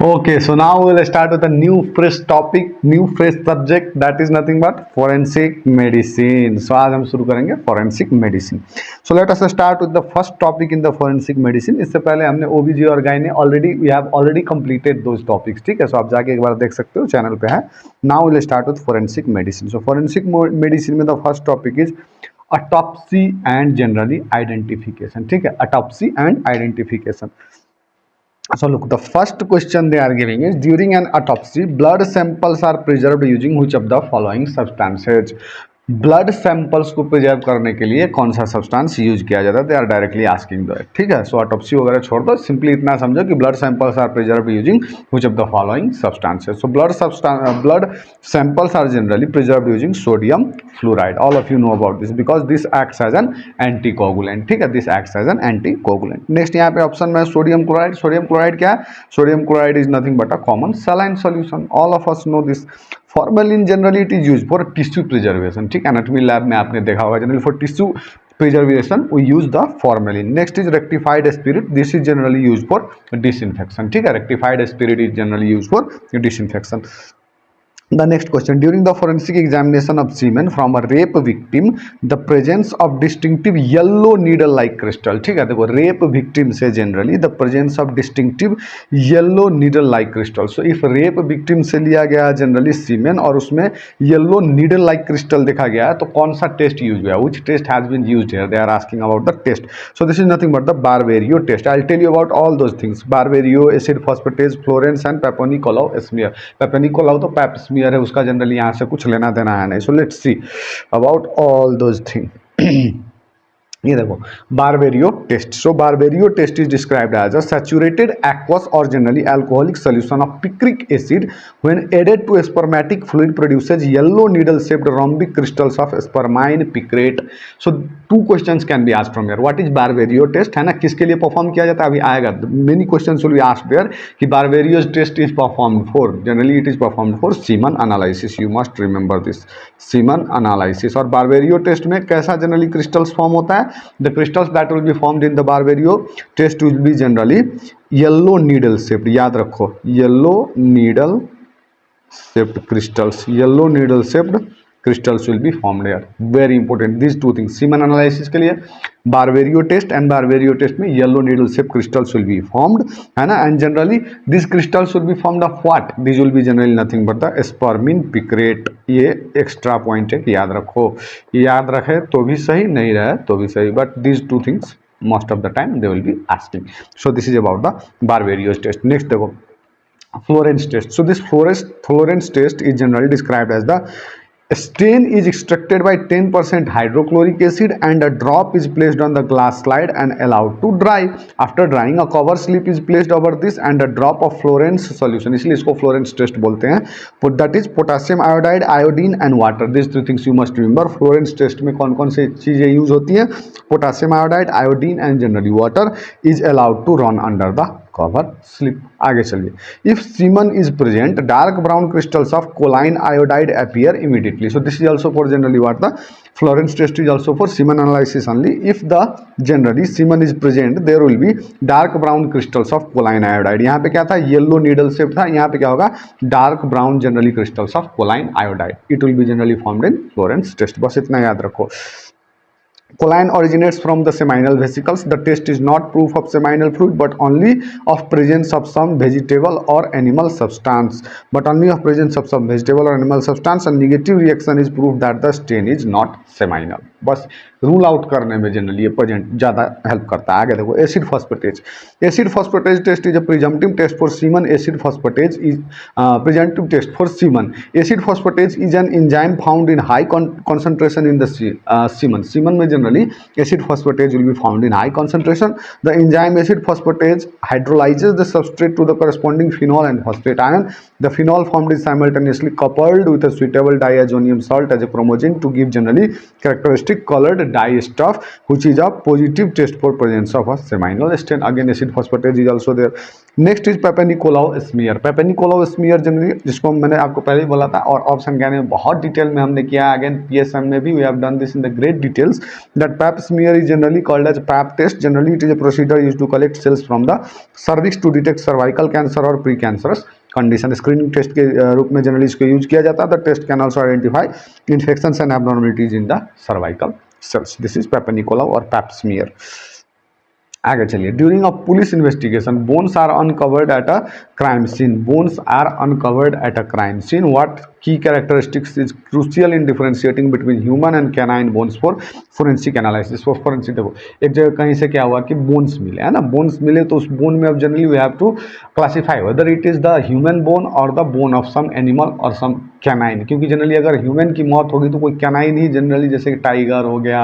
Okay, so now we'll start with a new fresh topic, new fresh subject that is nothing but forensic medicine. So आज हम शुरू करेंगे forensic medicine. So let us start with the first topic in the forensic medicine. इससे पहले हमने OBG और गायने we have already completed those topics. ठीक है, so आप जाके एक बार देख सकते हो, चैनल पे है. Now we'll start with forensic medicine. So forensic medicine में the first topic is autopsy and generally identification. ठीक है, autopsy and identification. So look, the first question they are giving is during an autopsy, blood samples are preserved using which of the following substances? Blood samples को preserve करने के लिए कौन सा substance use किया जाता है? They are directly asking that. ठीक है, सो ऑटोप्सी वगैरह छोड़ दो, सिंपली इतना समझो कि blood samples are preserve using which of the following substances. So blood samples are generally preserve using sodium fluoride. All of you know about this because this acts as an anticoagulant. ठीक है, this acts as an anticoagulant. Next यहाँ पे option में sodium chloride. Sodium chloride क्या है? Sodium chloride is nothing but a common saline solution. All of us know this. Formalin generally it is use for tissue preservation. ठीक है, anatomy lab में आपने देखा होगा generally for tissue preservation we use the formalin. Next is rectified spirit. This is generally use for disinfection. ठीक है, rectified spirit is generally use for disinfection. The next question, during the forensic examination of semen from a rape victim, the presence of distinctive yellow needle like crystal. ठीक है, देखो rape victim से generally the presence of distinctive yellow needle like crystal. So if rape victim से लिया गया generally semen और उसमें yellow needle like crystal देखा गया है, तो कौन सा टेस्ट यूज हुआ? Which test has been used here? They are asking about the test. So this is nothing but the Barberio test. I'll tell you about all those things. Barberio, acid phosphatase, Florence and Papenicolau smear. Papenicolau तो pap smear है, उसका generally यहाँ से कुछ लेना देना है नहीं. So let's see about all those thing. ये देखो Barberio test. So Barberio test is described as a saturated aqueous और generally alcoholic solution of picric acid when added to spermatic fluid produces yellow needle shaped rhombic crystals of spermine picrate. So two questions can be asked from here. What is Barberio test है ना, किसके लिए perform किया जाता है अभी आएगा. Many questions will be asked here कि Barberio test is performed for, generally it is performed for semen analysis. You must remember this, semen analysis. और बारबेरियो टेस्ट में कैसा जनरली क्रिस्टल्स फॉर्म होता है? The crystals that will be formed in the Barberio test will be generally yellow needle shaped. याद रखो, yellow needle shaped crystals. Yellow needle shaped crystals will be formed here. Very important. These two things. Semen analysis के लिए Barberio test and Barberio test में yellow needle shaped crystals will be formed, है ना. And generally these crystals will be formed of what? These will be generally nothing but the spermine picrate. ये extra point है कि याद रखो. याद रखे तो भी सही, नहीं रहे तो भी सही, but these two things most of the time they will be asking. So this is about the Barberio's test. Next देखो Florence test. So this Florence test is generally described as the stain is extracted by 10% hydrochloric acid and a drop is placed on the glass slide and allowed to dry. After drying, a cover slip is placed over this and a drop of Florence solution. इसलिए इसको Florence test बोलते हैं. That is potassium iodide, iodine and water. These three things you must remember. Florence test में कौन कौन सी चीजें use होती हैं? Potassium iodide, iodine and generally water is allowed to run under the cover slip. आगे चलिए. If semen is present, dark brown crystals of choline iodide appear immediately. So this is also for generally what the Florence test is also for semen analysis only. If the generally semen is present, there will be dark brown crystals of choline iodide. यहाँ पे क्या था? Yellow needle shape था. यहाँ पे क्या होगा? Dark brown generally crystals of choline iodide. It will be generally formed in Florence test. बस इतना याद रखो. Choline originates from the seminal vesicles. The test is not proof of seminal fluid but only of presence of some vegetable or animal substance. But only of presence of some vegetable or animal substance. And negative reaction is proof that the stain is not seminal. बस rule out करने में generally ये present ज़्यादा help करता है. आगे देखो acid phosphatase. Acid phosphatase test is a presumptive test for semen. Acid phosphatase is presumptive test for semen. Acid phosphatase is an enzyme found in high concentration in the semen. Semen में generally acid phosphatase will be found in high concentration. The enzyme acid phosphatase hydrolyzes the substrate to the corresponding phenol and phosphate ion. The phenol formed is simultaneously coupled with a suitable diazonium salt as a chromogen to give generally characteristic caustic colored dye stuff which is a positive test for presence of a seminal stain. Again acid phosphatase is also there. Next is Papanicolaou smear. Papanicolaou smear generally जिसको मैंने आपको पहले ही बोला था और option ज्ञान में बहुत डिटेल में हमने किया. अगेन पीएसएम में भी we have done this in the great details that pap smear is generally called as pap test. Generally it is a procedure used to collect cells from the cervix to detect cervical cancer और pre cancerous condition. Screening test के रूप में generally इसको use किया जाता है. The test can also identify infections and abnormalities in the cervical cells. This is Papanicolaou और pap smear. आगे चलिए. During a police investigation bones are uncovered at a crime scene. Bones are uncovered at a crime scene. What key characteristics is crucial in differentiating between human and canine bones for forensic analysis. For forensic देखो एक जगह कहीं से क्या हुआ कि bones मिले है ना. बोन्स मिले तो उस बोन में अब generally we have to classify whether it is the human bone और the bone of some animal और सम कैनाइन. क्योंकि जनरली अगर ह्यूमन की मौत होगी तो कोई कैनाइन ही जनरली जैसे टाइगर हो गया,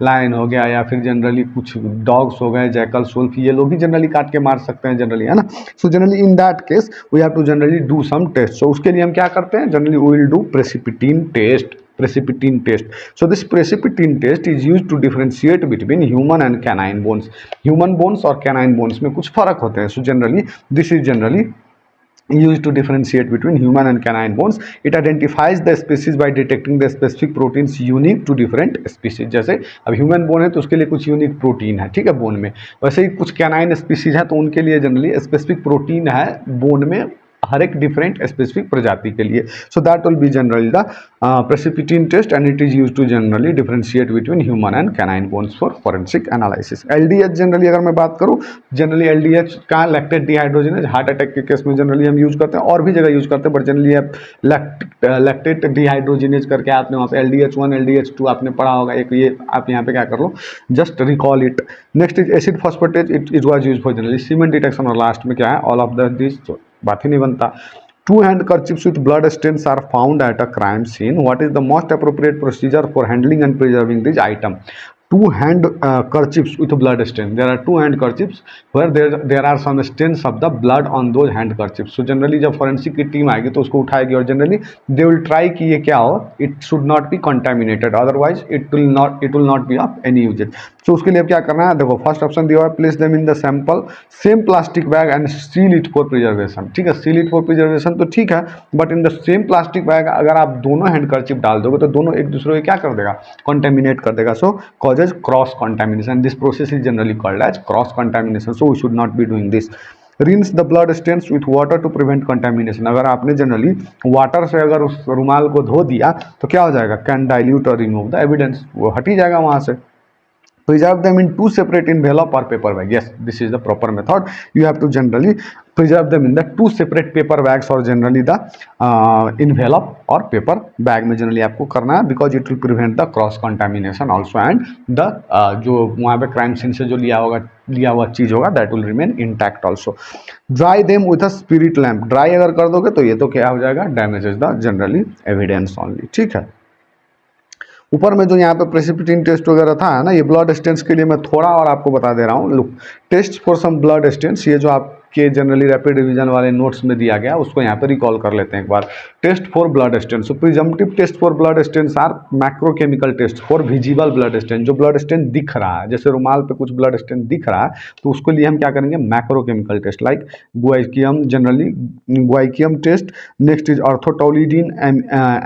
लायन हो गया या फिर जनरली कुछ डॉग्स हो गए, जैकल्स, वुल्फ, ये लोग ही जनरली काट के मार सकते हैं जनरली है ना. So generally in that case we have to generally do some test. So उसके लिए हम क्या करते हैं generally we will do precipitin test. Precipitin test. So this precipitin test is used to differentiate between human and canine bones. Human bones और canine bones में कुछ फर्क होते हैं. So generally this is generally used to differentiate between human and canine bones. It identifies the species by detecting the specific proteins unique to different species. जैसे अब human bone है तो उसके लिए कुछ यूनिक प्रोटीन है, ठीक है, बोन में. वैसे ही कुछ कैनाइन स्पीसीज है तो उनके लिए जनरली स्पेसिफिक प्रोटीन है बोन में हर एक डिफरेंट स्पेसिफिक प्रजाति के लिए. So that will be generally the precipitin test and it is use to generally differentiate between human and canine bones for forensic analysis. LDH generally अगर मैं बात करूं जनरली एलडीएच का लैक्टेट डिहाइड्रोजनेज हार्ट अटैक के case में generally हम use करते हैं और भी जगह यूज करते हैं बट जनरली आप लैक्टेट डिहाइड्रोजनेज करके आपने वहाँ पे LDH1 LDH2 आपने पढ़ा होगा. एक ये आप यहाँ पे क्या कर लो just recall it. Next is acid phosphatase. It was use for generally semen detection. और लास्ट में क्या है ऑल ऑफ दिस बात ही नहीं बनता. Two hand kerchiefs with blood stains are found at a crime scene. What is the most appropriate procedure for handling and preserving this item. Two hand kerchiefs with blood stain. There are two hand kerchiefs where there are some stains of the blood on those hand kerchiefs. So generally जब forensic की team आएगी तो उसको उठाएगी और generally they will try कि ये क्या हो, it should not be contaminated, otherwise it will not be of any use. So उसके लिए अब क्या करना है देखो फर्स्ट ऑप्शन दिया हुआ है place them in the sample same plastic bag and seal it for preservation. ठीक है, seal it for preservation तो ठीक है but in the same plastic bag अगर आप दोनों हैंड कर्चिप डाल दोगे तो दोनों एक दूसरे को क्या कर देगा कंटेमिनेट कर देगा. सो causes cross contamination. This process is generally called as cross contamination. So we should not be doing this. Rinse the blood stains with water to prevent contamination. अगर आपने जनरली वाटर से अगर उस रुमाल को धो दिया तो क्या हो जाएगा कैन डाइल्यूट और रिमूव द एविडेंस. वो हट ही जाएगा वहां से. Preserve them in two separate envelope or paper bag. Yes, this is the proper method. You have to generally preserve them in the two separate paper bags or generally the envelope or paper bag में generally आपको करना है because it will prevent the cross contamination also and the जो वहाँ पे crime scene से जो लिया हुआ चीज होगा that will remain intact also. Dry them with a spirit lamp. Dry अगर कर दोगे तो ये तो क्या हो जाएगा damages the generally evidence only. ठीक है. ऊपर में जो यहाँ पे प्रेसिपिटीन टेस्ट वगैरह था है ना ये ब्लड स्टेन्स के लिए मैं थोड़ा और आपको बता दे रहा हूँ. Look test for some blood stains ये जो आपके जनरली रैपिड रिवीजन वाले नोट्स में दिया गया उसको यहाँ पे रिकॉल कर लेते हैं एक बार. Test for blood stain. So presumptive test for blood stains are macrochemical test for visible blood stain. जो ब्लड स्टेन दिख रहा है जैसे रुमाल पे कुछ ब्लड स्टेन दिख रहा है तो उसके लिए हम क्या करेंगे macrochemical test like guaiacum generally guaiacum test. Next is orthotolidine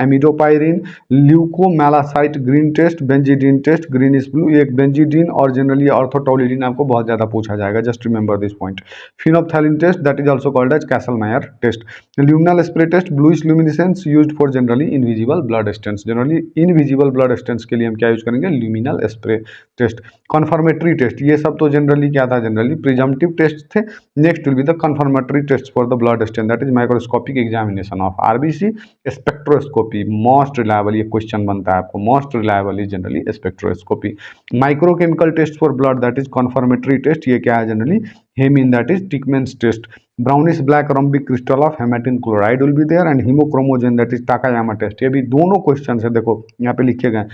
amidopyrine leucomalachite green test benzidine test green is blue. एक बेंजीडीन और जनरली ऑर्थोटोलिडीन आपको बहुत ज़्यादा पूछा जाएगा just remember this point. Phenolphthalein test that is also called as Kastle Meyer test. Luminol spray test bluish luminescence used for generally invisible blood stains. Generally invisible blood stains के लिए हम क्या यूज करेंगे luminol spray test. Confirmatory test ये सब तो generally क्या था जनरली प्रिजम्पटिव टेस्ट थे. Next will be the confirmatory test for the blood stain that is microscopic examination of RBC. Spectroscopy most reliable ये क्वेश्चन बनता है आपको most reliable is generally spectroscopy. Microchemical test for blood that is confirmatory test. ये क्या है generally haemin that is Teichmann's test. Brownish black rhombic crystal of haematin chloride will be there and हीमोक्रोमोजेन that is Takayama test. ये भी दोनों question है देखो यहाँ पे लिखे गए.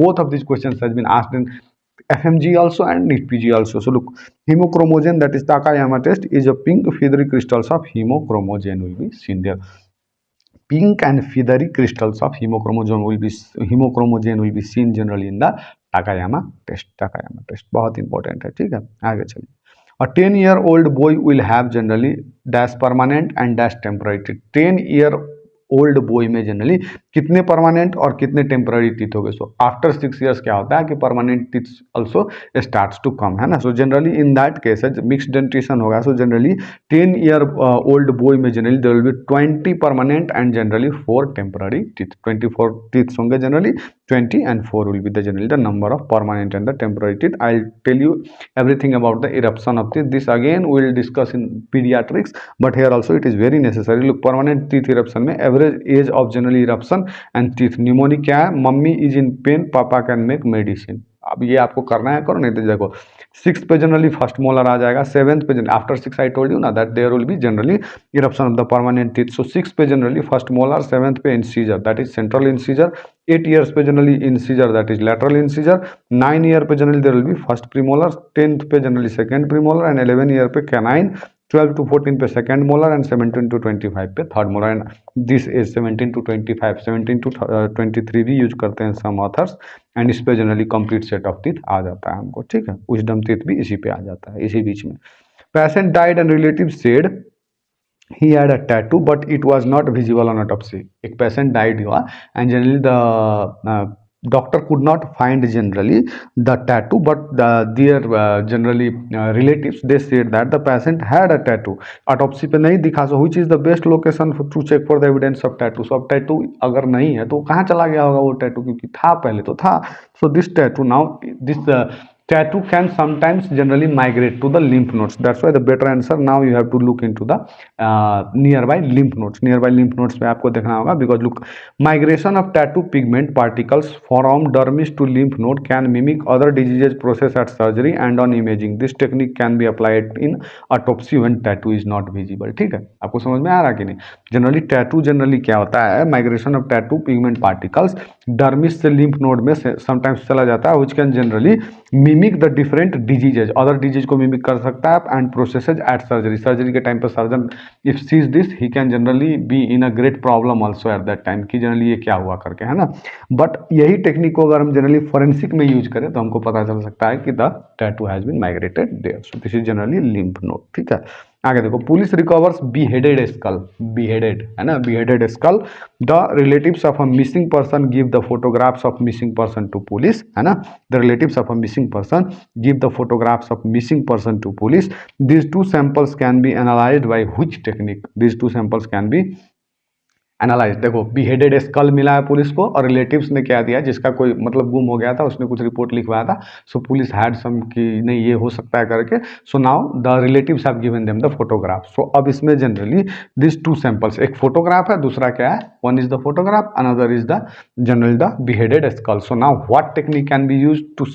Both of this question has been asked in FMG also and NEET PG also. So look, hemochromogen that is Takayama test is a pink feathery crystals of hemochromogen will be seen there. pink and feathery crystals of hemochromogen will be seen generally in the Takayama test. Takayama test बहुत important है, ठीक है। आगे चलिए। A 10-year-old boy will have generally dash permanent and dash temporary। 10-year-old boy में generally कितने permanent और कितने टेम्पररी टीथ हो गए। सो आफ्टर 6 years क्या होता है कि permanent teeth also starts to come, है ना। So generally in that case mixed dentition होगा। सो जनरली 10-year-old बॉय में generally there will be 20 permanent and generally 4 temporary teeth. 24 teeth होंगे generally, 20 and 4 will be the generally the number of permanent and the temporary teeth. I'll tell you everything about the eruption of teeth. This again we will discuss in pediatrics, but here also it is very necessary. Look, permanent teeth eruption में average age of generally eruption and teeth mnemonic क्या है? Mummy is in pain, पापा can make medicine। अब ये आपको करना है, करो, नहीं तो देखो 6th पे जनरली फर्स्ट मोलर आ जाएगा, 7th पे आफ्टर 6 आई टोल्ड यू ना that there will be generally eruption of the permanent teeth. So 6 पे जनरली फर्स्ट मोलर, 7th पे incisor that is central incisor, 8 years पे generally incisor that is lateral incisor, 9 year पे generally there will be first premolar, 10th पे generally second premolar and 11 year पे canine, 12 to 14 पे second molar and 17 to 25 पे third molar. And this is 17 to 25, 17 to 23 भी use करते हैं सम authors. And इस पे generally complete set of teeth आ जाता है हमको, ठीक है। विजडम टीथ भी इसी पे आ जाता है, इसी बीच में। Patient died and relative said he had a tattoo but it was not visible on autopsy। एक पेशेंट डाइड हुआ and generally the doctor could not find generally the tattoo, but their generally relatives they said that the patient had a tattoo। autopsy पे नहीं दिखा। so which is the best location to check for the evidence of tattoo। so अब tattoo अगर नहीं है तो कहाँ चला गया होगा वो tattoo, क्योंकि था पहले तो था। so this tattoo now this tattoo can sometimes generally migrate to the lymph nodes। that's why the better answer now you have to look into the nearby lymph nodes। nearby lymph nodes पे आपको देखना होगा, because look, migration of tattoo pigment particles from dermis to lymph node can mimic other diseases process at surgery and on imaging। this technique can be applied in autopsy when tattoo is not visible। ठीक है, आपको समझ में आ रहा कि नहीं। Generally tattoo generally क्या होता है, migration of tattoo pigment particles dermis से लिम्फ नोड में समटाइम्स चला जाता है, which can generally mimic the different diseases, other disease को मिमिक कर सकता है and processes at surgery. Surgery के टाइम पर surgeon if sees this he can generally be in a great problem also at that time कि जनरली ये क्या हुआ करके, है ना। बट यही टेक्निक को अगर हम जनरली फोरेंसिक में यूज करें तो हमको पता चल सकता है कि the tattoo has been migrated there. So this is generally lymph node, ठीक है। आगे देखो, police recovers beheaded skull, beheaded है ना, beheaded skull। The relatives of a missing person give the photographs of missing person to police, है ना। The relatives of a missing person give the photographs of missing person to police. these two samples can be analyzed by which technique? these two samples can be analyse. देखो, beheaded school मिला है police को और relatives ने क्या दिया, जिसका कोई मतलब गुम हो गया था, उसने कुछ रिपोर्ट लिखवाया था। सो पुलिस हैड सम कि नहीं ये हो सकता है करके। So now the relatives have given them the photograph. So अब इसमें जनरली दिस टू सैंपल्स, एक फोटोग्राफ है, दूसरा क्या है, one is the photograph, another is the generally the beheaded skull. So now what technique can be use to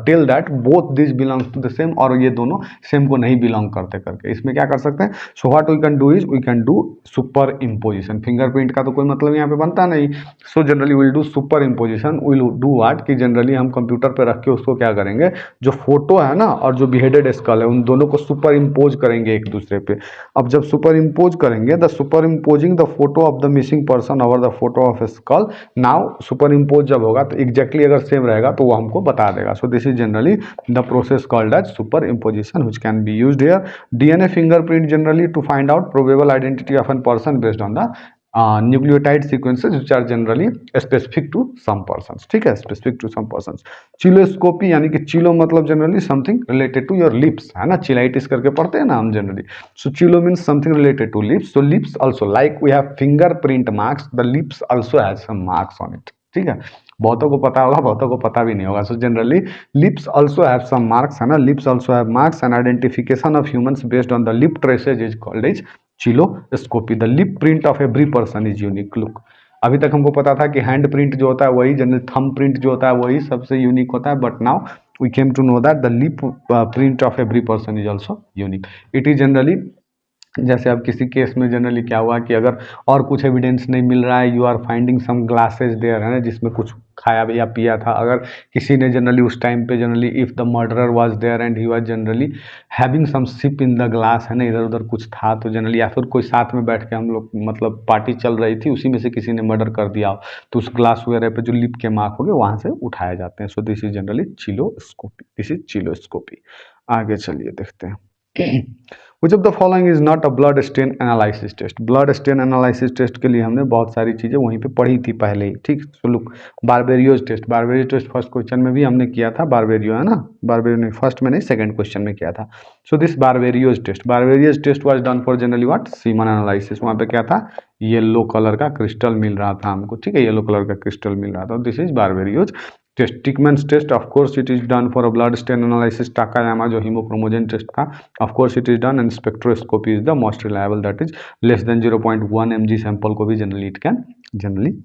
tell that both this belongs to the same, और ये दोनों same को नहीं बिलोंग करते करके। इसमें क्या कर सकते हैं, so what we can do is we can do superimposition. Fingerprint का तो कोई मतलब यहाँ पे बनता नहीं। So generally will do superimposition. Will do what कि जनरली हम कंप्यूटर पे रख के उसको क्या करेंगे, जो फोटो है ना और जो बिहेडेड स्कल है उन दोनों को सुपर इम्पोज करेंगे एक दूसरे पे। अब जब सुपर इम्पोज करेंगे, the super imposing the photo of the missing person over the photo of skull. Now super impose जब होगा तो एग्जैक्टली अगर सेम रहेगा तो वो हमको बता देगा। So this is generally the process called as superimposition which can be used here. DNA fingerprint generally to find out probable identity of an person based on the nucleotide sequences which are generally specific to some persons, ठीक है, specific to some persons. Cheiloscopy यानी कि cheilo मतलब generally something related to your lips, है ना, cheilitis करके पढ़ते हैं ना हम generally. So चिलो means something related to lips. So lips also like we have fingerprint marks, the lips also has some marks on it, ठीक है। बहुतों को पता होगा, बहुतों को पता भी नहीं होगा। So generally lips also have some marks, है ना, lips also have marks and identification of humans based on the lip traces is called is cheiloscopy. The lip print of every person is unique. Look, अभी तक हमको पता था कि hand print जो होता है वही, जनरली थंब प्रिंट जो होता है वही सबसे यूनिक होता है, but now we came to know that the lip print of every person is also unique. It is generally जैसे अब किसी केस में जनरली क्या हुआ कि अगर और कुछ एविडेंस नहीं मिल रहा है, you are finding some glasses there, है ना, जिसमें कुछ खाया या पिया था, अगर किसी ने जनरली उस टाइम पे generally if the murderer was there and he was generally having some sip in the glass, है ना, इधर उधर कुछ था तो जनरली, या फिर कोई साथ में बैठ के हम लोग मतलब पार्टी चल रही थी, उसी में से किसी ने मर्डर कर दिया हो, तो उस ग्लास वगैरह पे जो लिप के मार्क हो गए वहाँ से उठाए जाते हैं। So this is generally cheiloscopy, this is cheiloscopy. आगे चलिए देखते हैं। Which of the following is not a blood stain analysis test? Blood stain analysis test के लिए हमने बहुत सारी चीज़ें वहीं पे पढ़ी थी पहले ही, ठीक। तो look, Barberio's test, Barberio's test first question में भी हमने किया था, बारबेरियो, है ना, बारबेरियो नहीं, फर्स्ट में नहीं, सेकंड क्वेश्चन में किया था। So this Barberio's test was done for generally what, semen analysis. वहाँ पे क्या था, येलो कलर का क्रिस्टल मिल रहा था हमको, ठीक है, येलो कलर का क्रिस्टल मिल रहा था, this is Barberio's test. Teichmann's test, of course it is done for a blood stain analysis. Takayama जो हीमोक्रोमोजेन टेस्ट था, of course it is done, and spectroscopy is the most reliable, that is less than 0.1 mg sample को भी generally it can generally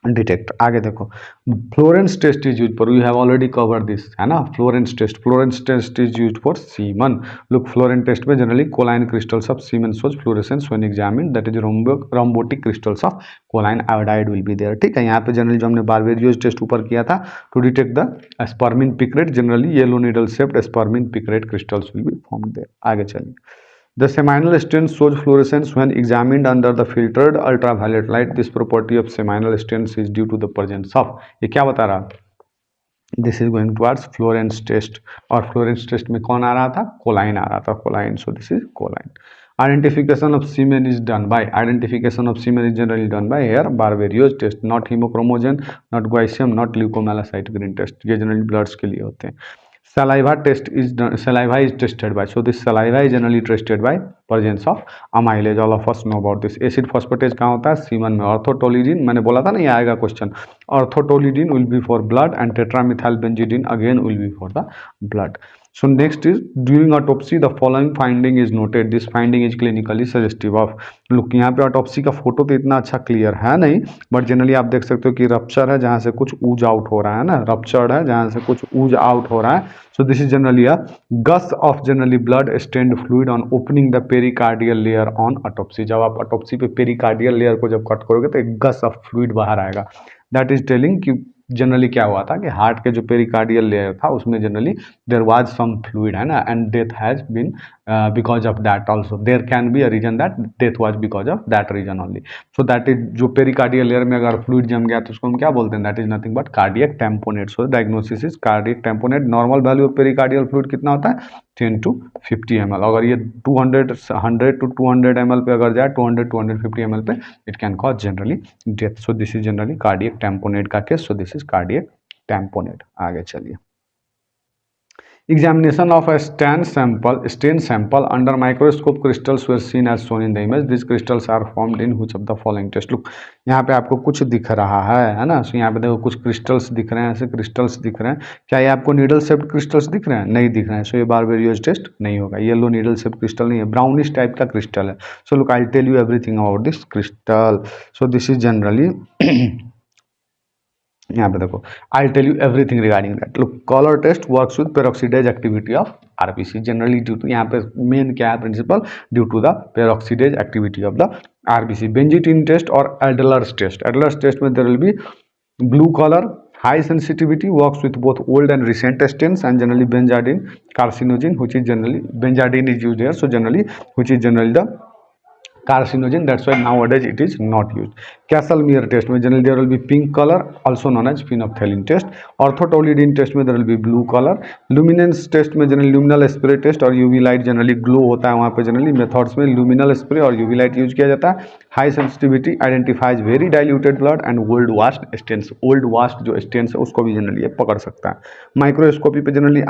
detect. आगे देखो, Florence test is use for, we have already cover this, है ना, Florence test is use for semen. Look, Florence test में generally choline crystals of semen shows fluorescence when examined, that is rhombotic crystals of choline iodide will be there, ठीक है। यहाँ पे generally जो हमने बारबेरियोज test ऊपर किया था, to detect the spermine picrate, generally yellow needle shaped spermine picrate crystals will be formed there. आगे चलिए, the seminal stain shows fluorescence when examined under the filtered ultraviolet light. This property of seminal stains is due to the presence of, ये क्या बता रहा, this is going towards Florence test, और Florence test में कौन आ रहा था, कोलाइन आ रहा था, choline, so this is choline. Identification of semen is done by, identification of semen is generally done by here Barberio's test, not hemochromogen, not Guysium, not leukomalacyte green test, ये generally bloods के लिए होते हैं। Saliva test is done, saliva is tested by, so this saliva is generally tested by presence of amylase, all of us know about this। Acid phosphatase कहाँ होता है, semen में। ऑर्थोटोलिडीन, मैंने बोला था ना ये आएगा question, orthotolidine will be for blood and tetramethyl benzidine again will be for the blood. So next is during autopsy the following finding is noted, this finding is clinically suggestive of, look यहाँ पे autopsy का photo तो इतना अच्छा clear है नहीं, but generally आप देख सकते हो कि रप्चर है जहाँ से कुछ ऊज आउट हो रहा है ना, रप्चर्ड है जहाँ से कुछ ऊज आउट हो रहा है। So this is generally a gush of generally blood stained fluid on opening the pericardial layer on autopsy. जब आप ऑटोप्सी पे पेरिकार्डियल लेयर को जब कट करोगे तो एक गस ऑफ फ्लूइड बाहर आएगा, दैट इज टेलिंग कि जनरली क्या हुआ था कि हार्ट के जो पेरिकार्डियल लेयर था उसमें generally there was some fluid, है ना, and death has been because of that also, there can be a reason that death was because of that reason only. So that is, जो pericardial layer में अगर fluid जम गया तो उसको हम क्या बोलते हैं, that is nothing but cardiac tamponade. So diagnosis is cardiac tamponade. Normal value of pericardial fluid कितना होता है, 10 to 50 ml। अगर ये 100 to 200 ml पे अगर जाए, 200-250 ml पे, it can cause generally death. So this is generally cardiac tamponade का case, so this is cardiac tamponade. आगे चलिए, examination of a stain sample under microscope, crystals were seen as shown in the image, these crystals are formed in which of the following test। look, यहाँ पे आपको कुछ दिख रहा है ना, सो यहाँ पे देखो कुछ क्रिस्टल्स दिख रहे हैं, ऐसे क्रिस्टल्स दिख रहे हैं, क्या ये आपको नीडल शेप्ड क्रिस्टल्स दिख रहे हैं, नहीं दिख रहे हैं, सो ये बारबेरियोज टेस्ट नहीं होगा। येलो नीडल शेप्ड क्रिस्टल नहीं है, ब्राउनिश टाइप का क्रिस्टल है। So look, I tell you everything about this crystal. So this is generally यहाँ पे देखो, I tell you everything regarding that. Look, colour test works with peroxidase activity of RBC, generally due to, यहाँ पे मेन क्या है principle, due to the peroxidase activity of the RBC. Benzidine test और Adler's test, Adler's test में there will be blue colour, high sensitivity, works with both old and recent stains, and generally benzodiazepine carcinogen, which is generally benzodiazepine is used here, so generally which is generally the carcinogen, that's why nowadays it is not used। Kastle-Meyer test में generally there will be pink color, also known as phenolphthalein test। Orthotolidine test में there will be blue color। Luminance test में generally luminal spray test और UV light generally glow होता है वहाँ पे, generally methods में luminal spray और UV light use किया जाता है। High sensitivity identifies very diluted blood and old washed stains, old washed जो stains है उसको भी generally ये पकड़ सकता है। Microscopy पे generally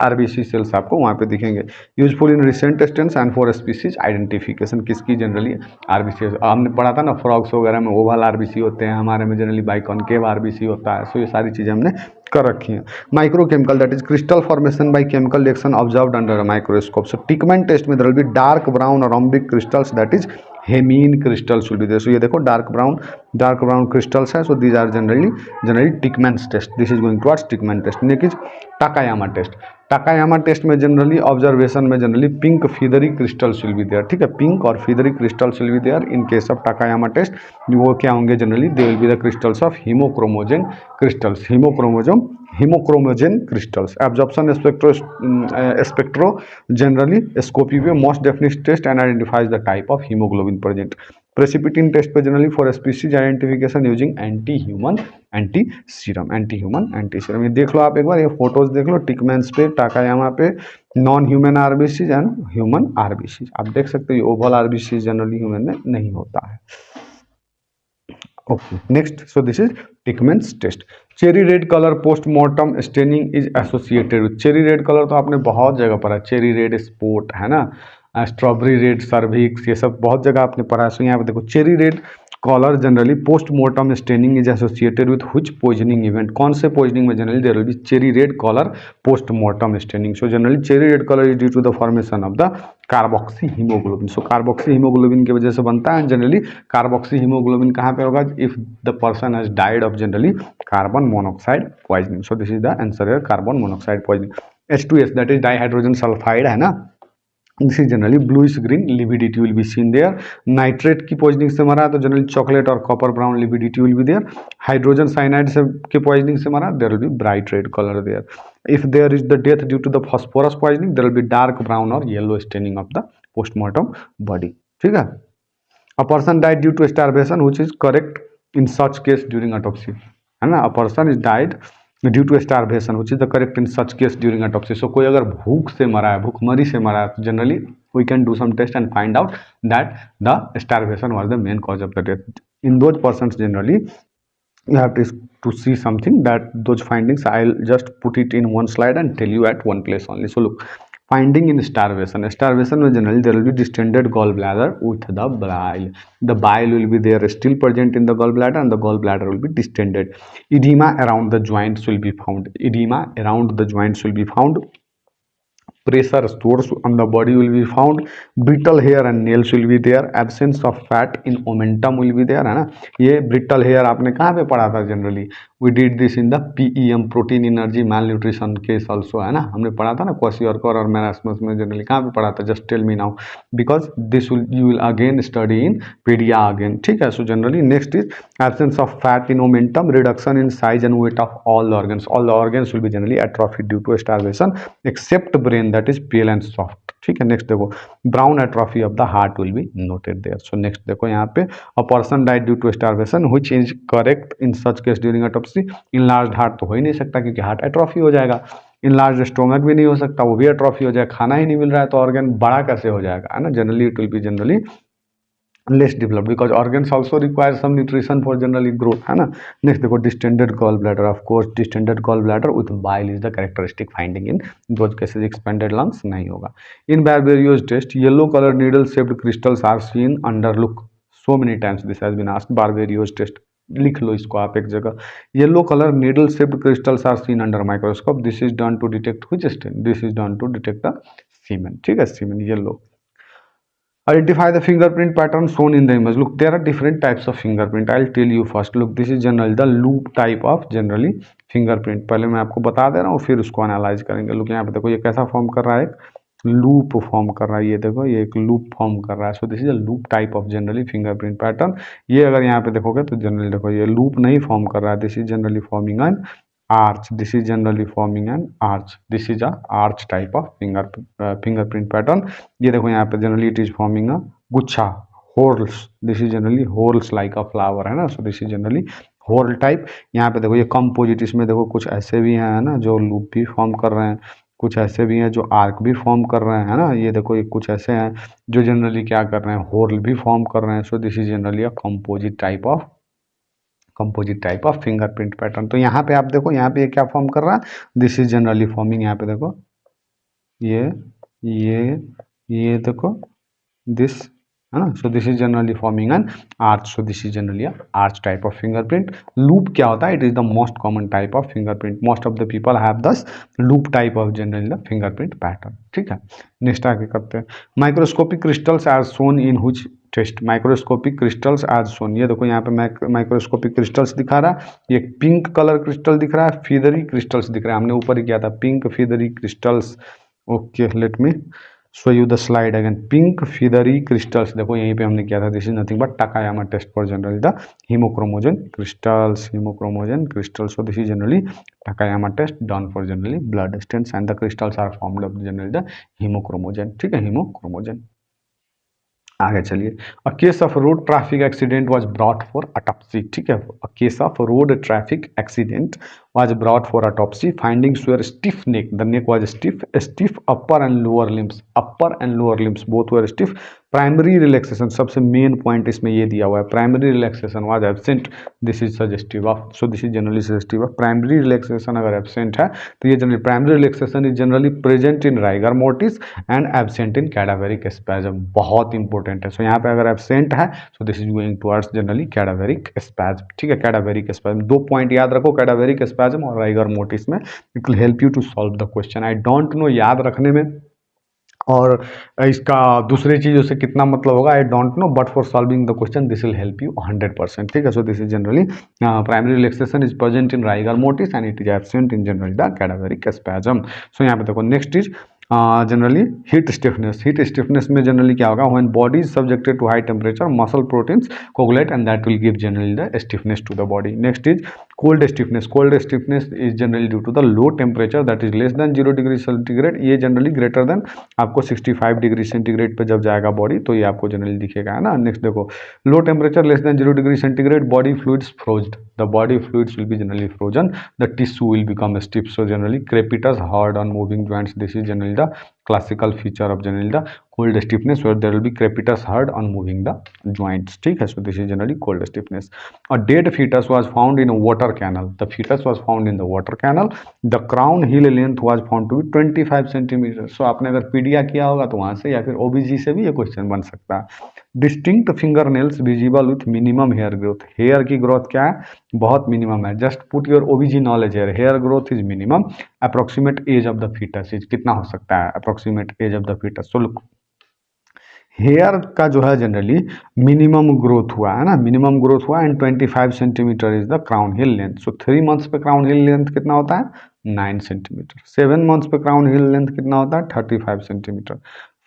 RBC cells आपको वहाँ पे दिखेंगे। Useful in recent stains and for species identification, किसकी जनरली आरबीसी, हमने पढ़ा था ना फ्रॉग्स वगैरह में ओवल आरबीसी होते हैं, हमारे में जनरली बाइकॉनकेव आरबीसी होता है। सो ये सारी चीज़ें हमने कर रखी हैं। Microchemical, that is crystal formation by chemical reaction observed under a microscope. So Teichmann test में there will be dark brown rhombic crystals, that is haemin crystals will be there. So ये देखो dark brown dark brown crystals है, so these are generally Teichmann's test, this is going towards Teichmann test. Next Takayama test. Takayama test में generally observation में generally pink feathery crystals will be there, ठीक है, pink और feathery crystals will be there in case of Takayama test. वो क्या होंगे generally, they will be the crystals of haemochromogen crystals, haemochromogen crystals. Absorption spectroscopy generally पे most definite test and identifies the type of haemoglobin present. Precipitin test पे generally for species identification using anti human anti serum. ये देख लो आप एक बार, ये photos देख लो, टिकमैन्स पे, टाकायामा पे, non human RBCs and human RBCs. आप देख सकते हो ओवल आरबीसीज जनरली ह्यूमन में नहीं होता है। Okay next, so this is Teichmann's test. Cherry red colour postmortem staining is associated with, cherry red colour तो आपने बहुत जगह पढ़ा, चेरी रेड स्पॉट है ना, स्ट्रॉबेरी रेड सर्विक्स, ये सब बहुत जगह आपने पढ़ा है। सो यहाँ पे देखो cherry red colour generally postmortem staining is associated with which poisoning event, कौन से पॉइजनिंग में generally there will be cherry red colour postmortem staining. So generally cherry red colour is due to the formation of the carboxy haemoglobin. So carboxy haemoglobin की वजह से बनता है generally. Carboxy haemoglobin कहाँ पे होगा, if the person has died of generally carbon monoxide poisoning. So this is the answer है, carbon monoxide poisoning. H2S that is dihydrogen sulphide है ना, this is generally bluish green, lividity will be seen there. Nitrate की poisoning से मरा तो generally chocolate और copper brown lividity will be there. Hydrogen cyanide से के पॉइजनिंग से मरा, there will be bright red colour there. If there is the death due to the phosphorus poisoning, there will be dark brown और yellow staining of the postmortem body, ठीक है। A person died due to starvation which is correct in such case during autopsy, है ना, a person is died due to starvation which is the correct in such case during autopsy. So कोई अगर भूख से मरा है, भूखमरी से मरा है, तो generally we can do some test and find out that the starvation was the main cause of the death. In those persons generally you have to see something that those findings I'll just put it in one slide and tell you at one place only. So look, finding in starvation में generally there will be distended gallbladder with the bile. The bile will be there still present in the gallbladder and the gallbladder will be distended. Edema around the joints will be found. Pressure stores on the body will be found. Brittle hair and nails will be there. Absence of fat in omentum will be there, है ना। ये brittle hair आपने कहाँ पे पढ़ा था generally, we did this in the PEM protein energy malnutrition case also, है ना, हमने पढ़ा था ना क्वासियोरकर और मैरास्मस में, जनरली कहाँ पे पढ़ा था, just tell me now because this will you will again study in pedia again, ठीक है। So generally next is absence of fat in omentum, reduction in size and weight of all the organs will be generally atrophied due to starvation except brain that is pale and soft, ठीक है। Next देखो brown atrophy of the heart will be noted there. So next देखो यहाँ पे a person died due to starvation which is correct in such case during autopsy. Enlarged heart तो हो ही नहीं सकता क्योंकि हार्ट एट्रोफी हो जाएगा। इनलार्ज्ड स्टोमक भी नहीं हो सकता, वो भी एट्रोफी हो जाएगा, खाना ही नहीं मिल रहा है तो ऑर्गन बड़ा कैसे हो जाएगा, है ना। Generally it will be generally less developed because organs also require some nutrition for generally growth, है ना। नेक्स्ट देखो distended gallbladder, of course distended gallbladder with bile is the characteristic finding in those cases. expanded lungs नहीं होगा। in Barberio's test yellow color needle shaped crystals are seen under, look so many times this has been asked, Barberio's test लिख लो इसको आप एक जगह, yellow colour needle shaped crystals are seen under microscope, this is done to detect which stain, this is done to detect the semen, ठीक है, semen yellow. Identify the fingerprint pattern shown in the image. Look, there are different types of fingerprint. I'll tell you first. Look, this is generally the loop type of generally fingerprint. पहले मैं आपको बता दे रहा हूँ, फिर उसको analyse करेंगे। Look यहाँ पे देखो ये कैसा फॉर्म कर रहा है, एक लूप फॉर्म कर रहा है, ये देखो ये एक लूप फॉर्म कर रहा है। So this is a loop type of generally fingerprint pattern. ये अगर यहाँ पे देखोगे तो जनरली देखो ये लूप नहीं फॉर्म कर रहा है, this is generally forming N arch, this is generally forming an arch, this is a arch type of fingerprint pattern। ये देखो यहाँ पे generally it is forming a गुच्छा, holes, this is generally holes like a flower, है ना। so this is generally hole type। यहाँ पे देखो ये composite, इसमें देखो कुछ ऐसे भी हैं, है ना, जो loop भी फॉर्म कर रहे हैं, कुछ ऐसे भी हैं जो आर्क भी फॉर्म कर रहे हैं, है ना। ये देखो ये कुछ ऐसे हैं जो जनरली क्या कर रहे हैं, होल भी फॉर्म कर रहे हैं। So this is generally a composite type of fingerprint pattern. तो यहाँ पे आप देखो, यहाँ पे ये क्या फॉर्म कर रहा है, दिस इज जनरली फॉर्मिंग, यहाँ पे देखो ये देखो दिस, है ना। So this is generally forming an arch, so this is generally arch type of fingerprint. Loop क्या होता है, it is the most common type of fingerprint, most of the people have दस loop type of generally the fingerprint pattern, ठीक है। Next आगे करते हैं, microscopic crystals are shown in which test microscopic crystals are shown. ये देखो यहाँ पे माइक्रोस्कोपिक क्रिस्टल्स दिखा रहा है, ये पिंक कलर क्रिस्टल दिख रहा है, फीदरी क्रिस्टल्स दिख रहा है, हमने ऊपर ही किया था pink feathery crystals. Okay let me show you the slide again. Pink feathery crystals देखो यहीं पे हमने किया था, this is nothing but Takayama test for generally the haemochromogen crystals, haemochromogen crystals. So this is generally Takayama test done for generally blood stains and the crystals are formed of generally the haemochromogen. ठीक है, haemochromogen. आगे चलिए, a case of road traffic accident was brought for autopsy. ठीक है, अ case of road traffic accident was brought for autopsy. Findings were stiff neck, the neck was stiff upper and lower limbs both were stiff. Primary relaxation, सबसे main point इसमें ये दिया हुआ है, primary relaxation was absent, this is suggestive of, so this is generally suggestive of primary relaxation. अगर absent है तो ये generally primary relaxation is generally present in rigor mortis and absent in cadaveric spasm, बहुत important है। So यहाँ पे अगर absent है so this is going towards generally cadaveric spasm. ठीक है, कैडावेरिक स्पैज्म, दो पॉइंट याद रखो, कैडावेरिक स्पैज्म और राइगर मोर्टिस में। It will help you to solve the question. I don't know याद रखने में और इसका दूसरी चीज़ों से कितना मतलब होगा, I don't know, but for solving the question this will help you 100%। ठीक है, so this is generally primary relaxation is present in rigor mortis and it is absent in generally the cadaveric spasm. So यहाँ पे देखो next is generally heat stiffness. Heat stiffness में generally क्या होगा, when body is subjected to high temperature muscle proteins coagulate and that will give generally the stiffness to the body. Next is cold stiffness. Cold stiffness is generally due to the low temperature that is less than 0 degree centigrade, ये generally greater than आपको 65 degree centigrade पे जब जाएगा body तो ये आपको generally दिखेगा, है ना। नेक्स्ट देखो, low temperature less than 0 degree centigrade body fluids frozed, the body fluids will be generally frozen, the tissue will become stiff, so generally crepitus hard on moving joints, this is generally the classical feature of generally the cold stiffness where there will be crepitus hard on moving the joints. ठीक है, so this is generally cold stiffness. A dead fetus was found in a water canal, the fetus was found in the water canal, the crown heel length was found to be 25 centimeter. so आपने अगर पीडिया किया होगा तो वहां से या फिर ओबीजी से भी ये क्वेश्चन बन सकता है। Distinct finger nails visible with minimum hair growth, hair की ग्रोथ क्या है, बहुत मिनिमम है, just put your OBG knowledge hair, hair growth is minimum, approximate age of the foetus is कितना हो सकता है, approximate age of the foetus. So look, hair का जो है जनरली मिनिमम ग्रोथ हुआ है ना, मिनिमम ग्रोथ हुआ and 25 centimetre is the crown heel length. So 3 months पे क्राउन हिल लेंथ कितना होता है 9 सेंटीमीटर, 7 मंथ्स पे क्राउन हिल लेंथ कितना होता है 35 सेंटीमीटर,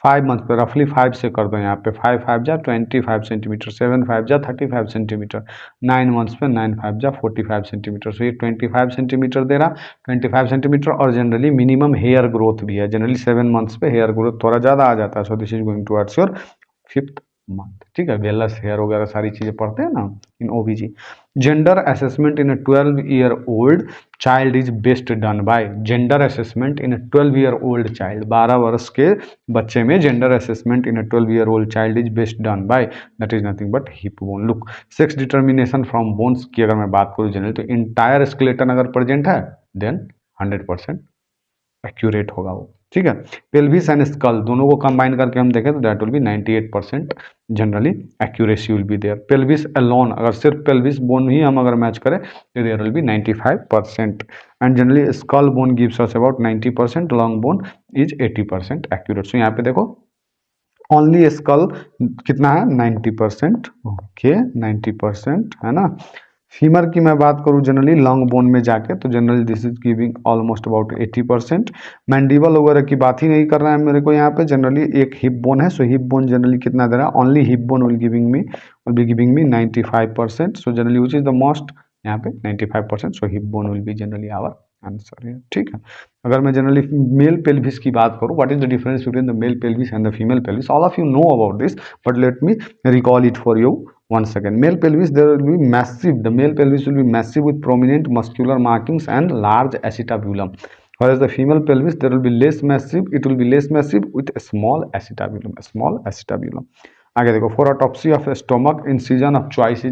5 मंथ पे रफली 5 से कर दो यहाँ पे, 5 5 जा 25 सेंटीमीटर, 7 5 जा 35 सेंटीमीटर, 9 मंथ्स पे 9 5 जा 45 सेंटीमीटर। सो ये 25 सेंटीमीटर दे रहा, 25 सेंटीमीटर, और जनरली मिनिमम हेयर ग्रोथ भी है, जनरली 7 मंथ्स पे हेयर ग्रोथ थोड़ा ज़्यादा आ जाता है। So this is going towards your 5th month. ठीक है, वेलस हेयर वगैरह सारी चीज़ें पढ़ते हैं ना in OBG. Gender assessment in a 12-year-old child is best done by, gender assessment in a 12-year-old child, 12 वर्ष के बच्चे में gender assessment in a 12-year-old child is best done by, that is nothing but hip bone. Look, sex determination from bones की अगर मैं बात करूँ generally तो इंटायर स्केलेटन अगर प्रेजेंट है देन 100% एक्यूरेट होगा वो। ठीक है, पेल्विस एंड स्कल दोनों को कंबाइन करके हम देखें तो that will be 98% generally accuracy will be there. Pelvis alone, अगर सिर्फ पेल्विस बोन ही हम अगर मैच करें तो there will be 95% and generally skull bone gives us about 90%, long bone is 80% accurate. So यहाँ पे देखो ओनली स्कल कितना है 90%, ओके 90% है ना। फीमर की मैं बात करूँ जनरली लॉन्ग बोन में जाके तो generally this is giving almost about 80%। Mandible वगैरह की बात ही नहीं कर रहा है मेरे को यहाँ पे, जनरली एक हिप बोन है, सो हिप बोन जनरली कितना दे रहा है, only hip bone will be giving me 95%, so generally which is the most यहाँ पे 95%, so hip bone will be generally our answer है। ठीक है, अगर मैं जनरली मेल पेल्विस की बात करूँ, what is the difference between the male pelvis and the female pelvis, all of you know about this but let me recall it for you once again. Male pelvis, there will be massive, the male pelvis will be massive with prominent muscular markings and large acetabulum, whereas the female pelvis there will be less massive, it will be less massive with a small acetabulum, a small acetabulum. आगे देखो, for autopsy of stomach incision of choice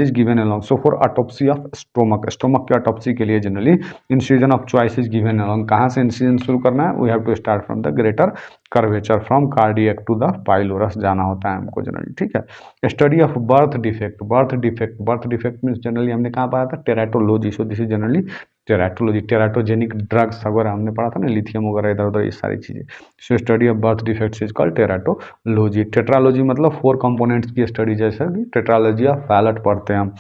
is given along. So for autopsy of stomach के autopsy के लिए generally incision of choice is given along. कहाँ से incision शुरू करना है, we have to start from the greater curvature, from cardiac to the pylorus जाना होता है हमको जनरली। ठीक है, study of birth defect means generally हमने कहाँ पाया था teratology, so this is generally teratology, teratogenic drugs वगैरह हमने पढ़ा था ना, लिथियम वगैरह इधर उधर ये सारी चीज़ें। सो study of birth defects is called teratology. Tetralogy मतलब 4 कंपोनेंट्स की स्टडी, जैसे कि टेट्रालॉजी ऑफ फैलट पढ़ते हैं हम।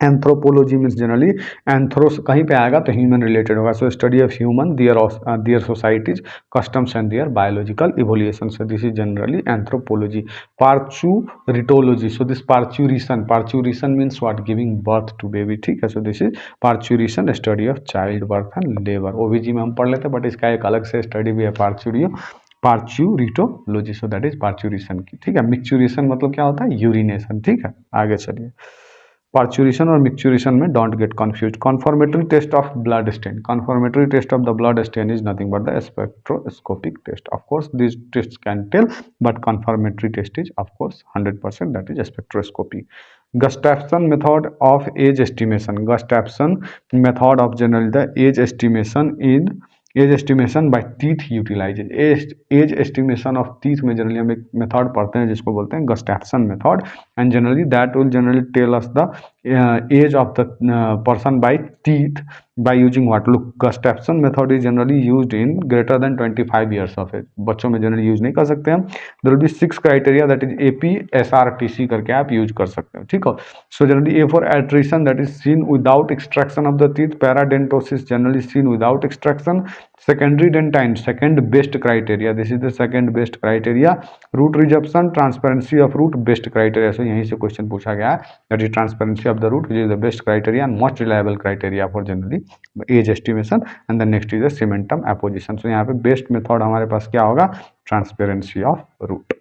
एंथ्रोपोलॉजी मीन्स जनरली एंथ्रोस कहीं पे आएगा तो ह्यूमन रिलेटेड होगा। So study of human, their societies, customs and their biological evolution. So this is generally anthropology. Parturitology, so this parturition, parturition means what, giving birth to baby, ठीक है। So this is parturition, study of child birth and labour. OBG में हम पढ़ लेते हैं, but इसका एक अलग से स्टडी भी है, पार्चुरिटोलॉजी। सो दैट इज पार्चुरिशन की, ठीक है। मिक्चुरेशन मतलब क्या होता है, यूरिनेशन, ठीक है। आगे चलिए, पार्चुरेशन और मिक्चुरेशन में don't get confuse. Confirmatory test of blood stain, confirmatory test of the blood stain is nothing but the spectroscopic test. Of course this test can tell, but confirmatory test is of course 100%, that is spectroscopy. Gustafson method of age estimation, Gustafson method of generally the age estimation by teeth utilizes, age estimation of teeth में generally हम एक method पढ़ते हैं जिसको बोलते हैं Gustafson method, and generally that will generally tell us the age of the person by teeth by using what, look, Gustafson method is generally used in greater than 25 years of age। बच्चों में generally use नहीं कर सकते हम। there will be 6 criteria, that is APSRTC करके आप use कर सकते हो, ठीक हो। so generally A for attrition, that is seen without extraction of the teeth, paradentosis generally seen without extraction, secondary dentine, second best criteria, this is the second best criteria, root resorption, transparency of root, best criteria। so यहीं से question पूछा गया है, that is transparency of the root, which is the best criteria and most reliable criteria for generally age estimation, and the next is the cementum apposition. So यहाँ पे best method हमारे पास क्या होगा, ट्रांसपेरेंसी ऑफ रूट।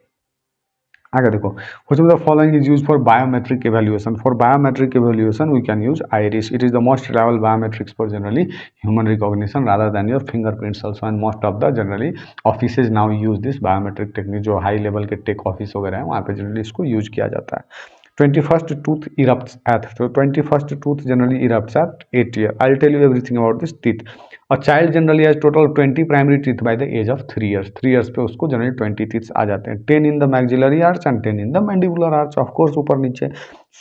आगे देखो, which of the following is used for biometric evaluation? For biometric evaluation we can use iris, it is the most reliable biometrics for generally human recognition rather than your fingerprints also, and most of the generally offices now use this biometric technique, जो high level के take office वगैरह है वहाँ पे generally इसको use किया जाता है। 21st tooth erupts at, so 21st tooth generally erupts at 8 years. I'll tell you everything about this teeth. A child generally has total 20 primary teeth by the age of 3 years. 3 years पे उसको generally 20 teeth आ जाते हैं, 10 in the maxillary arch and 10 in the mandibular arch, of course ऊपर नीचे।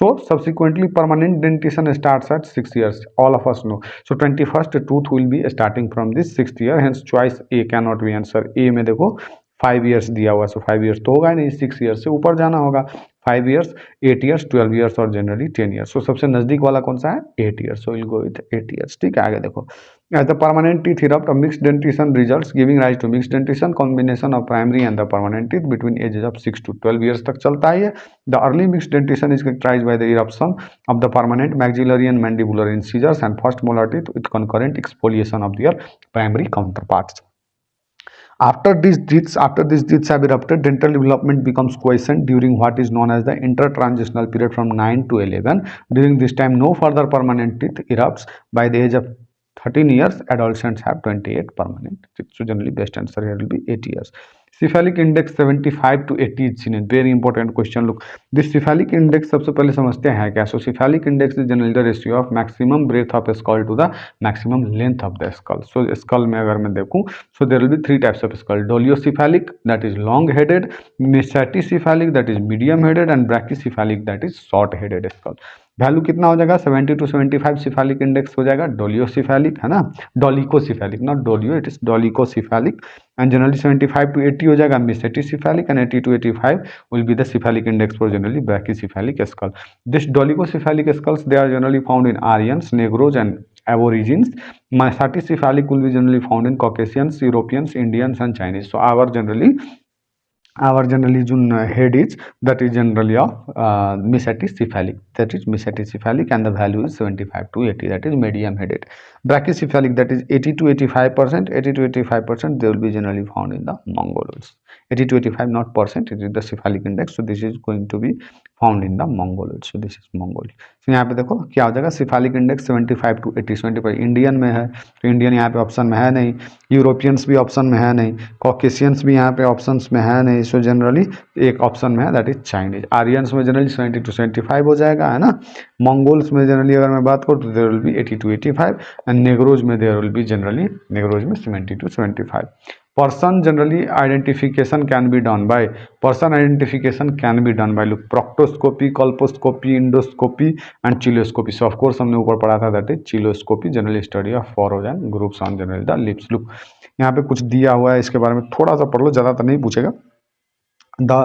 So subsequently permanent dentition starts at 6 years, all of us know। So 21st tooth will be starting from this 6th year, hence choice A cannot be answer। A में देखो 5 years दिया हुआ, सो 5 years तो होगा नहीं, 6 years से ऊपर जाना होगा, 5 years, 8 years, 12 years और जनरली 10 years। सो सबसे नजदीक वाला कौन सा है, 8 years, so will go with 8 years, ठीक है। आगे देखो, as the permanent teeth erupt, a mixed dentition results, giving rise to mixed dentition, combination of primary and the permanent teeth between ages of 6 to 12 years तक चलता है ये। The early mixed dentition is characterized by the eruption of the permanent maxillary and mandibular incisors and first molar teeth with concurrent exfoliation of their primary counterparts। After these teeth have erupted, dental development becomes quiescent during what is known as the intertransitional period from 9 to 11। During this time, no further permanent teeth erupts। By the age of 13 years, adolescents have 28 permanent teeth। So generally, best answer here will be 8 years। Cephalic index 75 to 80 is seen। Very important question। Look, this cephalic index सबसे पहले समझते हैं क्या। So cephalic index is generally the ratio of maximum breadth of skull to the maximum length of the skull। So skull में अगर मैं देखूं, so there will be 3 types of skull: doliocephalic, that is long headed; mesocephalic, that is medium headed; and brachycephalic, that is short headed skull। Value कितना हो जाएगा, 70 to 75 cephalic index हो जाएगा, doliocephalic है ना, dolichocephalic, not dolio, it is dolichocephalic. And generally 75 to 80 हो जाएगा mesaticephalic, and 80 to 85 will be the cephalic index for generally brachycephalic skull. This dolichocephalic skulls they are generally found in Aryans, Negroes and aborigines। Mesocephalic will be generally found in Caucasians, Europeans, Indians and Chinese। So our generally head is, that is generally of mesocephalic, that is mesocephalic, and the value is 75 to 80, that is medium headed। Brachycephalic, that is 80 to 85%, 80 to 85% they will be generally found in the mongoloids। 80 to 85 not percent, it is the cephalic index, so this is going to be found in the Mongoloid. So this is Mongoloid. तो यहाँ पे देखो क्या हो जाएगा, सिफालिक index 75 to 80। 75 Indian में है, तो इंडियन यहाँ पे ऑप्शन में है नहीं, यूरोपियंस भी ऑप्शन में है नहीं, कॉकेशियंस भी यहाँ पे ऑप्शंस में है नहीं। सो जनरली एक ऑप्शन में है, दैट इज चाइनीज। आर्यंस में जनरली 70 to 75 हो जाएगा, है ना। मंगोल्स में जनरली अगर मैं बात करूँ तो there will be 80 to 85, and Negroes में there will be generally, Negroes में 70 to 75। person generally identification can be done by look proctoscopy, colposcopy, endoscopy and chilioscopy. So of course हमने ऊपर पढ़ा था that is chilioscopy, generally study of furrows and grooves on generally the lips. look यहाँ पे कुछ दिया हुआ है, इसके बारे में थोड़ा सा पढ़ लो, ज़्यादा तो नहीं पूछेगा. The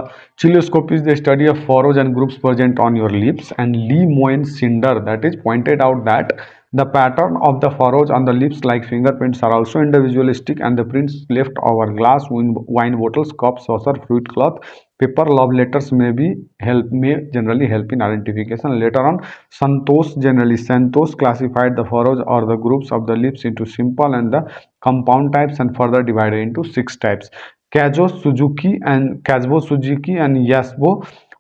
chilioscopy is the study of furrows and grooves present on your lips, and Lee Moen Cinder that is pointed out that the pattern of the furrows on the lips like fingerprints are also individualistic, and the prints left over glass, wine bottles, cups, saucer, fruit cloth, paper, love letters may generally help in identification. Later on, Santos classified the furrows or the grooves of the lips into simple and the compound types and further divided into 6 types. Kazbo Suzuki and Yasuo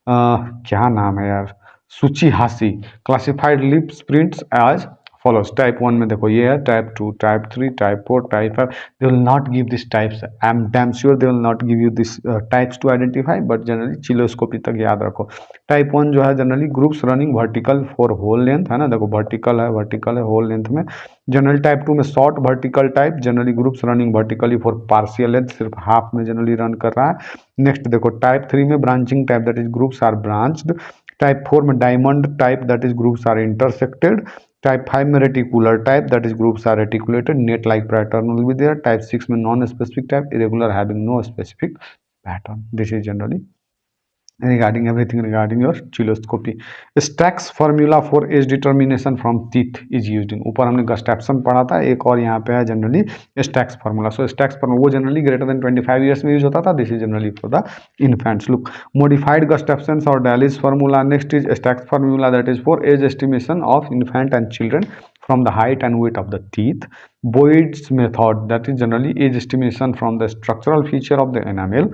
क्या नाम है यार, Tsuchihashi classified lips prints as follows. Type 1 में देखो ये है, type 2, type 3, type 4, type 5. They will not give this types. I am damn sure they will not give you this types to identify, but generally cheiloscopy तक याद रखो. Type 1 जो है generally groups running vertical for whole length है ना, देखो vertical है whole length में. जनरल टाइप 2 में short vertical type, generally groups running vertically for partial length, सिर्फ हाफ में जनरली रन कर रहा है. नेक्स्ट देखो टाइप 3 में branching type that is groups are branched. Type 4 में diamond type that is groups are intersected. Type 5 में reticular type that is groups are reticulated, net like pattern will be there. Type 6 में non specific type, irregular having no specific pattern. This is generally regarding everything regarding your chilioscopy. Stack's formula for age determination from teeth is used in. ऊपर हमने गस्टेप्सन पढ़ा था, एक और यहाँ पे है generally stack's formula. So stack's formula वो जनरली ग्रेटर देन 25 ईयर्स में यूज होता था. This is generally for the infants. Look modified Gustafson और Dalitz formula. Next is stack's formula that is for age estimation of infant and children from the height and weight of the teeth. Boyd's method that is generally age estimation from the structural feature of the enamel.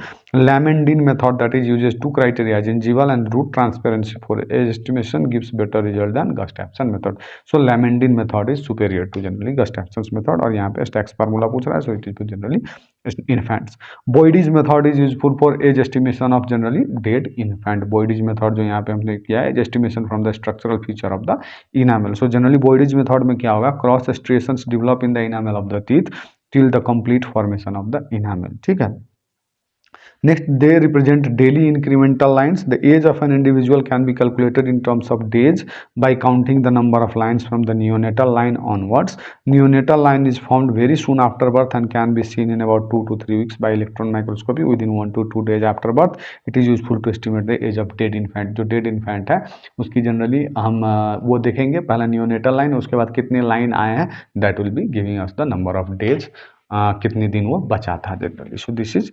Lamendin method that is uses two criteria, gingival and root transparency for age estimation, gives better result than Gustafson method. So Lamendin method is superior to generally Gustafson's method. और यहाँ पे Stack's formula पूछ रहा है, so it is for generally infants. Boyd's method is useful for age estimation of generally dead infant. Boyd's method जो यहाँ पे हमने किया है, age estimation from the structural feature of the enamel. So generally Boyd's method में क्या होगा, cross striations develop in the enamel of the teeth till the complete formation of the enamel. ठीक है. Next, they represent daily incremental lines. The age of an individual can be calculated in terms of days by counting the number of lines from the neonatal line onwards. Neonatal line is formed very soon after birth and can be seen in about 2 to 3 weeks by electron microscopy within 1 to 2 days after birth. It is useful to estimate the age of dead infant. जो dead infant है उसकी generally हम वो देखेंगे, पहला neonatal line, उसके बाद कितने लाइन आए हैं, that will be giving us the number of days. कितने दिन वो बचा था generally. So this is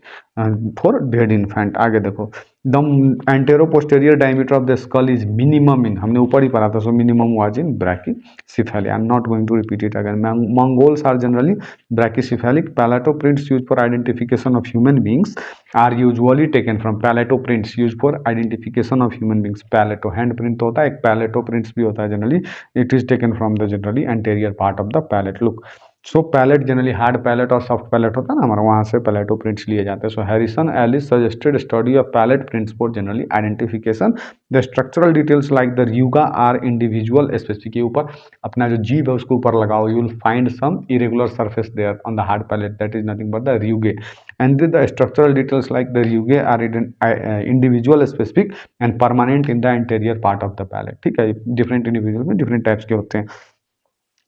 for dead infant. आगे देखो the antero posterior diameter of the skull is minimum in, हमने ऊपर ही पढ़ा था. So minimum was in brachycephaly. I am not going to repeat it again. Mongols are generally brachycephalic. Palato prints use for identification of human beings are usually taken from palato prints use for identification of human beings. Palato hand print होता है, एक palato prints भी होता है generally. It is taken from the generally anterior part of the palate. Look so palate generally hard palate और soft palate होता है ना हमारा, वहाँ से पैलेटो प्रिंट्स लिए जाते हैं. So Harrison Ellis suggested study of palate prints for generally identification. The structural details like the rugae are individual specific. के ऊपर अपना जो जीभ है उसके ऊपर लगाओ, you will find some irregular surface there on the hard palate, that is nothing but the rugae. And the structural details like the rugae are individual specific and permanent in the interior part of the palate. ठीक है, different individual में different types के होते हैं.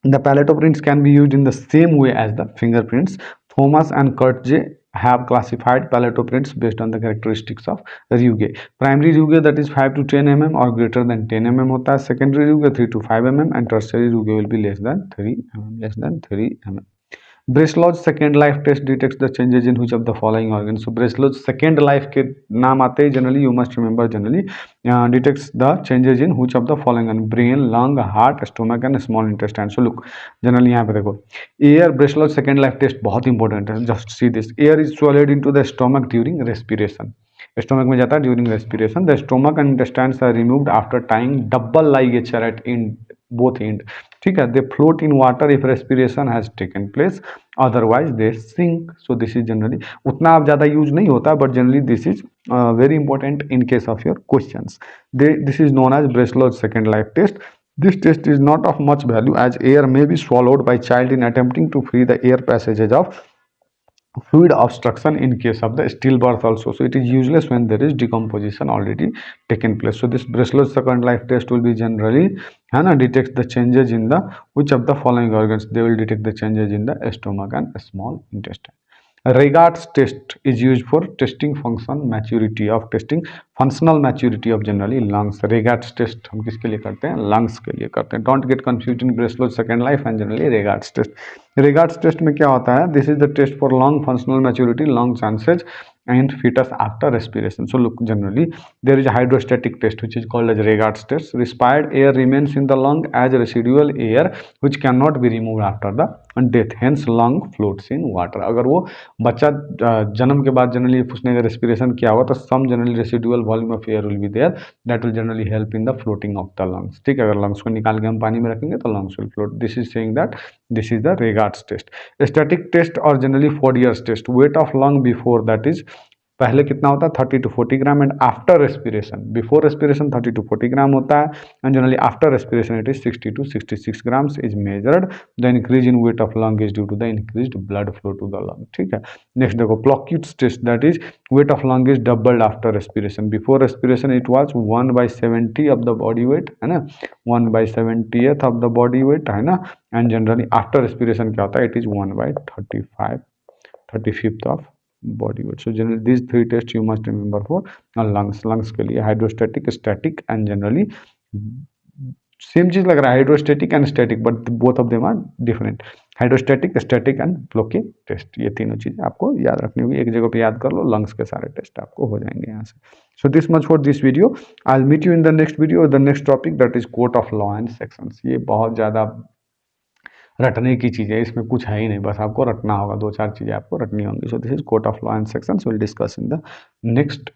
The palato prints can be used in the same way as the fingerprints. Thomas and Kurtze have classified palato prints based on the characteristics of Ryuge. Primary Ryuge that is 5 to 10 mm or greater than 10 mm होता है. Secondary Ryuge 3 to 5 mm and tertiary Ryuge will be less than 3 mm. Breslau's second life test detects the changes in which of the following organ. So Breslau's second life के नाम आते ही generally you must remember generally detects the changes in which of the following organ, brain, lung, heart, stomach and small intestine. So look generally यहाँ पे देखो air, Breslau's second life test बहुत important है. Just see this, air is swallowed into the stomach during respiration. Stomach में जाता है during respiration. The stomach and intestines are removed after tying double ligature at in both end. ठीक है, they float in water if respiration has taken place, otherwise they sink. So this is generally उतना आप ज़्यादा use नहीं होता, but generally this is very important in case of your questions. This is known as Breslau's second life test. This test is not of much value as air may be swallowed by child in attempting to free the air passages of fluid obstruction in case of the stillbirth also. So it is useless when there is decomposition already taken place. So this Breslow's second life test will be generally है ना detects the changes in the which of the following organs. They will detect the changes in the stomach and small intestine. Regards test is used for testing function maturity of testing functional maturity of generally lungs. Regards test हम किसके लिए करते हैं? lungs के लिए करते हैं. Don't get confused in Breslow's second life and generally regards test. Regards test में क्या होता है? This is the test for lung functional maturity, lung chances and fetus after respiration. So look, generally there is a hydrostatic test which is called as Regards test. Respired air remains in the lung as residual air which cannot be removed after the death. Hence lung floats in water. अगर वो बच्चा जन्म के बाद generally उसने अगर respiration किया हुआ तो some generally residual volume of air will be there that will generally help in the floating of the lungs. ठीक है, अगर लंग्स को निकाल के हम पानी में रखेंगे तो lungs will float. This is saying that this is the Regards test. Static test और generally Fourier's test. Weight of lung before that is पहले कितना होता है 30 to 40 gram and after respiration before respiration 30 to 40 gram होता है and generally after respiration it is 60 to 66 grams is measured. The increase in weight of lung is due to the increased blood flow to the lung. ठीक है, next देखो Ploucquet's test that is weight of lung is doubled after respiration. Before respiration it was 1/70 of the body weight है ना 1/70th of the body weight है ना and generally after respiration क्या होता है it is 1/35 of body weight. So generally these three tests you must remember for lungs के लिए hydrostatic static and generally same चीज लग रहा है hydrostatic and static but both of them are different. Hydrostatic static and Ploucquet test ये तीनों चीजें आपको याद रखनी होगी. एक जगह पे याद कर लो लंग्स के सारे टेस्ट आपको हो जाएंगे यहाँ से. So this much for this video. I will meet you in the next video the next topic that is court of law and sections. ये बहुत ज़्यादा रटने की चीज़ है, इसमें कुछ है ही नहीं, बस आपको रटना होगा, 2-4 चीज़ें आपको रटनी होंगी. सो this is court of law and sections. Will discuss in the next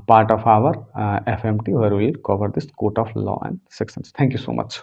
part of our FMT where we will cover this court of law and sections. Thank you so much.